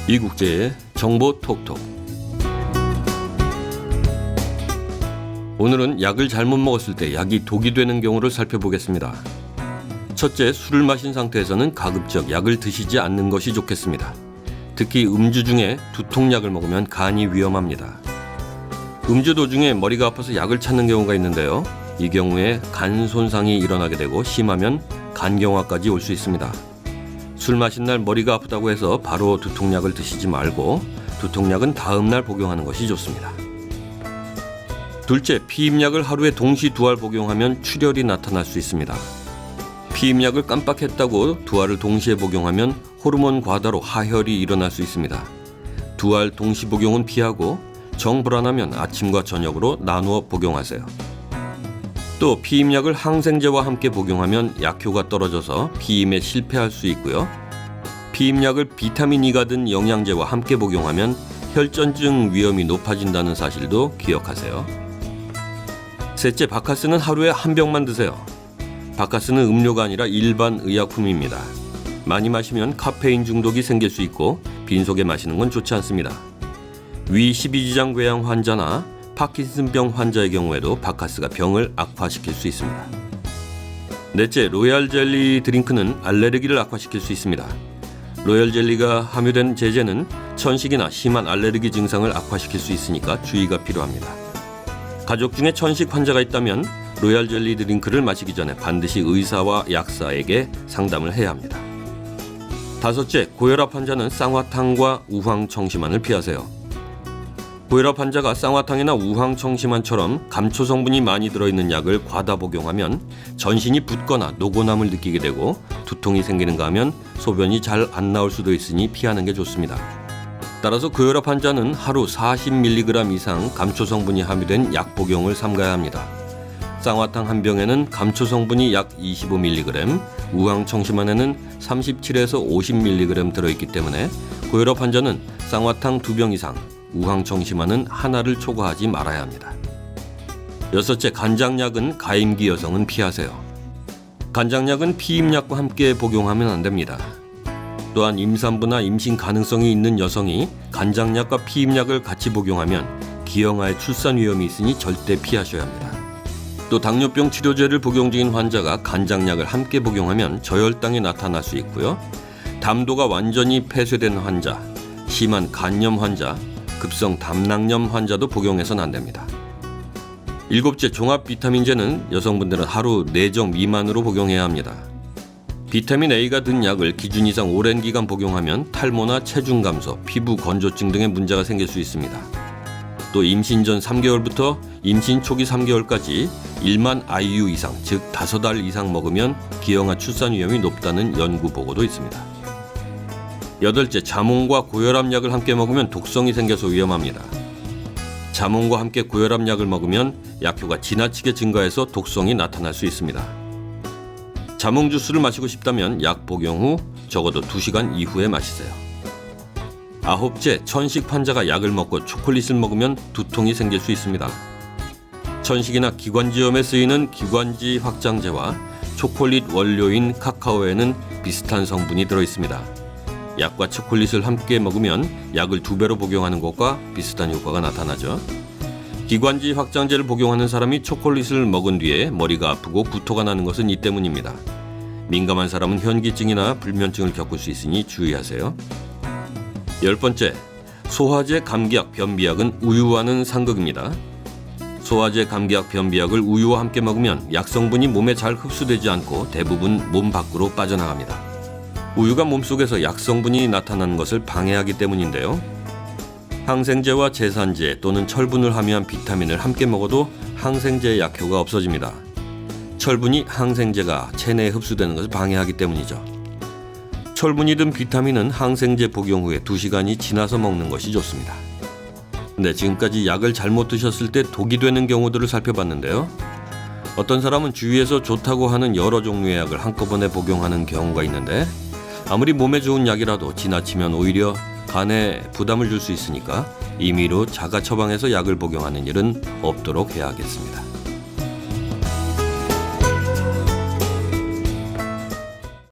이국제의 정보 톡톡. 오늘은 약을 잘못 먹었을 때 약이 독이 되는 경우를 살펴보겠습니다. 첫째, 술을 마신 상태에서는 가급적 약을 드시지 않는 것이 좋겠습니다. 특히 음주 중에 두통약을 먹으면 간이 위험합니다. 음주 도중에 머리가 아파서 약을 찾는 경우가 있는데요. 이 경우에 간 손상이 일어나게 되고 심하면 간경화까지 올 수 있습니다. 술 마신 날 머리가 아프다고 해서 바로 두통약을 드시지 말고 두통약은 다음 날 복용하는 것이 좋습니다. 둘째, 피임약을 하루에 동시 두 알 복용하면 출혈이 나타날 수 있습니다. 피임약을 깜빡했다고 두 알을 동시에 복용하면 호르몬 과다로 하혈이 일어날 수 있습니다. 두 알 동시 복용은 피하고 정불안하면 아침과 저녁으로 나누어 복용하세요. 또 피임약을 항생제와 함께 복용하면 약효가 떨어져서 피임에 실패할 수 있고요. 피임약을 비타민 E가 든 영양제와 함께 복용하면 혈전증 위험이 높아진다는 사실도 기억하세요. 셋째, 바카스는 하루에 한 병만 드세요. 바카스는 음료가 아니라 일반 의약품입니다. 많이 마시면 카페인 중독이 생길 수 있고 빈속에 마시는 건 좋지 않습니다. 위 12지장 궤양 환자나 파킨슨병 환자의 경우에도 바카스가 병을 악화시킬 수 있습니다. 넷째, 로얄 젤리 드링크는 알레르기를 악화시킬 수 있습니다. 로얄 젤리가 함유된 제제는 천식이나 심한 알레르기 증상을 악화시킬 수 있으니까 주의가 필요합니다. 가족 중에 천식 환자가 있다면 로얄 젤리 드링크를 마시기 전에 반드시 의사와 약사에게 상담을 해야 합니다. 다섯째, 고혈압 환자는 쌍화탕과 우황청심환을 피하세요. 고혈압 환자가 쌍화탕이나 우황청심환처럼 감초 성분이 많이 들어있는 약을 과다 복용하면 전신이 붓거나 노곤함을 느끼게 되고 두통이 생기는가 하면 소변이 잘 안 나올 수도 있으니 피하는 게 좋습니다. 따라서 고혈압 환자는 하루 40mg 이상 감초 성분이 함유된 약 복용을 삼가야 합니다. 쌍화탕 한 병에는 감초 성분이 약 25mg, 우황청심환에는 37에서 50mg 들어있기 때문에 고혈압 환자는 쌍화탕 2병 이상, 우황청심환은 하나를 초과하지 말아야 합니다. 여섯째, 간장약은 가임기 여성은 피하세요. 간장약은 피임약과 함께 복용하면 안 됩니다. 또한 임산부나 임신 가능성이 있는 여성이 간장약과 피임약을 같이 복용하면 기형아의 출산 위험이 있으니 절대 피하셔야 합니다. 또 당뇨병 치료제를 복용 중인 환자가 간장약을 함께 복용하면 저혈당이 나타날 수 있고요. 담도가 완전히 폐쇄된 환자, 심한 간염 환자, 급성 담낭염 환자도 복용해서는 안 됩니다. 일곱째, 종합 비타민제는 여성분들은 하루 4정 미만으로 복용해야 합니다. 비타민 A가 든 약을 기준 이상 오랜 기간 복용하면 탈모나 체중 감소, 피부 건조증 등의 문제가 생길 수 있습니다. 또 임신 전 3개월부터 임신 초기 3개월까지 1만 IU 이상, 즉 5알 이상 먹으면 기형아 출산 위험이 높다는 연구 보고도 있습니다. 여덟째, 자몽과 고혈압 약을 함께 먹으면 독성이 생겨서 위험합니다. 자몽과 함께 고혈압 약을 먹으면 약효가 지나치게 증가해서 독성이 나타날 수 있습니다. 자몽 주스를 마시고 싶다면 약 복용 후 적어도 2시간 이후에 마시세요. 아홉째, 천식 환자가 약을 먹고 초콜릿을 먹으면 두통이 생길 수 있습니다. 천식이나 기관지염에 쓰이는 기관지 확장제와 초콜릿 원료인 카카오에는 비슷한 성분이 들어있습니다. 약과 초콜릿을 함께 먹으면 약을 2배로 복용하는 것과 비슷한 효과가 나타나죠. 기관지 확장제를 복용하는 사람이 초콜릿을 먹은 뒤에 머리가 아프고 구토가 나는 것은 이 때문입니다. 민감한 사람은 현기증이나 불면증을 겪을 수 있으니 주의하세요. 10번째, 소화제 감기약 변비약은 우유와는 상극입니다. 소화제 감기약 변비약을 우유와 함께 먹으면 약 성분이 몸에 잘 흡수되지 않고 대부분 몸 밖으로 빠져나갑니다. 우유가 몸속에서 약 성분이 나타나는 것을 방해하기 때문인데요. 항생제와 제산제 또는 철분을 함유한 비타민을 함께 먹어도 항생제의 약효가 없어집니다. 철분이 항생제가 체내에 흡수되는 것을 방해하기 때문이죠. 철분이 든 비타민은 항생제 복용 후에 2시간이 지나서 먹는 것이 좋습니다. 네, 지금까지 약을 잘못 드셨을 때 독이 되는 경우들을 살펴봤는데요. 어떤 사람은 주위에서 좋다고 하는 여러 종류의 약을 한꺼번에 복용하는 경우가 있는데 아무리 몸에 좋은 약이라도 지나치면 오히려 간에 부담을 줄 수 있으니까 임의로 자가 처방해서 약을 복용하는 일은 없도록 해야 하겠습니다.